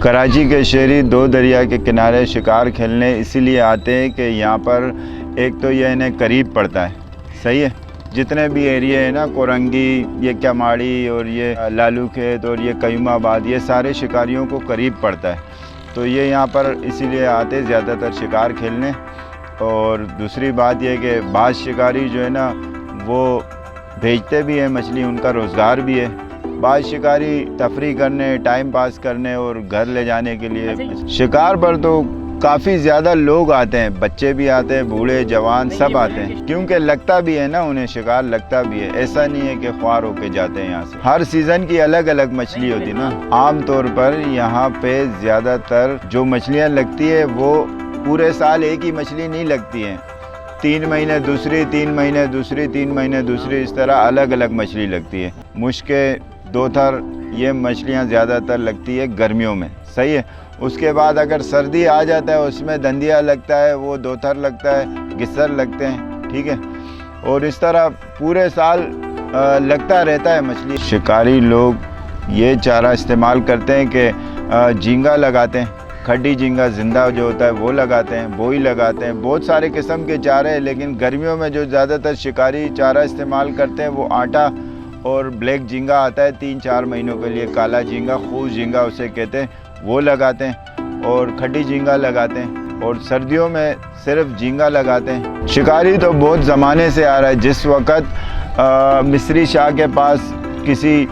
کراچی کے شہری دو دریا کے کنارے شکار کھیلنے اسی لیے آتے ہیں کہ یہاں پر ایک تو یہ انہیں قریب پڑتا ہے، صحیح ہے۔ جتنے بھی ایریے ہیں نا، کورنگی، یہ کیماڑی اور یہ لالو کھیت اور یہ قیوم آباد، یہ سارے شکاریوں کو قریب پڑتا ہے، تو یہ یہاں پر اسی لیے آتے زیادہ تر شکار کھیلنے۔ اور دوسری بات یہ کہ بعض شکاری جو ہے نا وہ بھیجتے بھی ہیں مچھلی، ان کا روزگار بھی ہے۔ بعض شکاری تفریح کرنے، ٹائم پاس کرنے اور گھر لے جانے کے لیے شکار پر تو کافی زیادہ لوگ آتے ہیں، بچے بھی آتے ہیں، بوڑھے جوان سب آتے ہیں، کیونکہ لگتا بھی ہے نا، انہیں شکار لگتا بھی ہے، ایسا نہیں ہے کہ خوار ہو کے جاتے ہیں یہاں سے۔ ہر سیزن کی الگ الگ مچھلی ہوتی نا، عام طور پر یہاں پہ زیادہ تر جو مچھلیاں لگتی ہے وہ پورے سال ایک ہی مچھلی نہیں لگتی ہیں، 3 مہینے دوسری، 3 مہینے دوسری، 3 مہینے دوسری، اس طرح الگ الگ مچھلی لگتی ہے۔ مشکے، دوتھر، یہ مچھلیاں زیادہ تر لگتی ہے گرمیوں میں، صحیح ہے۔ اس کے بعد اگر سردی آ جاتا ہے اس میں دندیا لگتا ہے، وہ دوتھر لگتا ہے، گسر لگتے ہیں، ٹھیک ہے۔ اور اس طرح پورے سال لگتا رہتا ہے مچھلی۔ شکاری لوگ یہ چارہ استعمال کرتے ہیں کہ جھینگا لگاتے ہیں، کھڈی جھینگا زندہ جو ہوتا ہے وہ لگاتے ہیں، بوئی لگاتے ہیں، بہت سارے قسم کے چارے ہیں، لیکن گرمیوں میں جو زیادہ تر شکاری چارہ استعمال کرتے ہیں وہ آٹا اور بلیک جھینگا آتا ہے 3-4 مہینوں کے لیے، کالا جھینگا، خوش جھینگا اسے کہتے ہیں، وہ لگاتے ہیں، اور کھڈی جھینگا لگاتے ہیں، اور سردیوں میں صرف جھینگا لگاتے ہیں۔ شکاری تو بہت زمانے سے آ رہا ہے۔ جس وقت مصری شاہ کے پاس کسی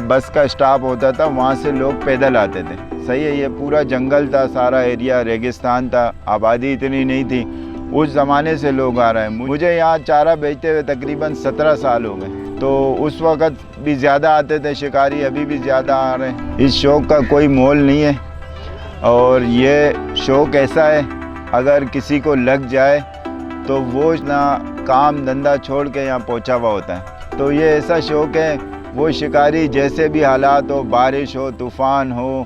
بس کا اسٹاپ ہوتا تھا، وہاں سے لوگ پیدل آتے تھے، صحیح ہے۔ یہ پورا جنگل تھا، سارا ایریا ریگستان تھا، آبادی اتنی نہیں تھی، اس زمانے سے لوگ آ رہے ہیں۔ مجھے یہاں چارہ بیچتے ہوئے تقریباً 17 سال ہو گئے، تو اس وقت بھی زیادہ آتے تھے شکاری، ابھی بھی زیادہ آ رہے ہیں۔ اس شوق کا کوئی مول نہیں ہے، اور یہ شوق ایسا ہے اگر کسی کو لگ جائے تو وہ نہ کام دھندا چھوڑ کے یہاں پہنچا ہوا ہوتا ہے۔ تو یہ ایسا شوق ہے، وہ شکاری جیسے بھی حالات ہو، بارش ہو، طوفان ہو،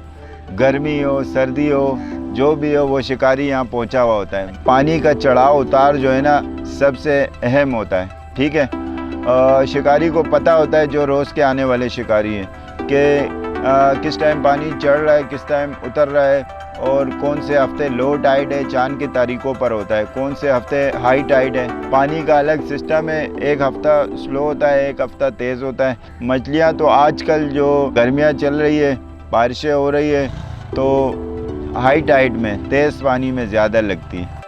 گرمی ہو، سردی ہو، جو بھی ہو، وہ شکاری یہاں پہنچا ہوا ہوتا ہے۔ پانی کا چڑھاؤ اتار جو ہے نا سب سے اہم ہوتا ہے، ٹھیک ہے۔ شکاری کو پتہ ہوتا ہے، جو روز کے آنے والے شکاری ہیں، کہ کس ٹائم پانی چڑھ رہا ہے، کس ٹائم اتر رہا ہے، اور کون سے ہفتے لو ٹائیڈ ہے، چاند کی تاریخوں پر ہوتا ہے، کون سے ہفتے ہائی ٹائیڈ ہے۔ پانی کا الگ سسٹم ہے، ایک ہفتہ سلو ہوتا ہے، ایک ہفتہ تیز ہوتا ہے۔ مچھلیاں تو آج کل جو گرمیاں چل رہی ہے، بارشیں ہو رہی ہے، تو ہائی ٹائیڈ میں، تیز پانی میں زیادہ لگتی ہیں۔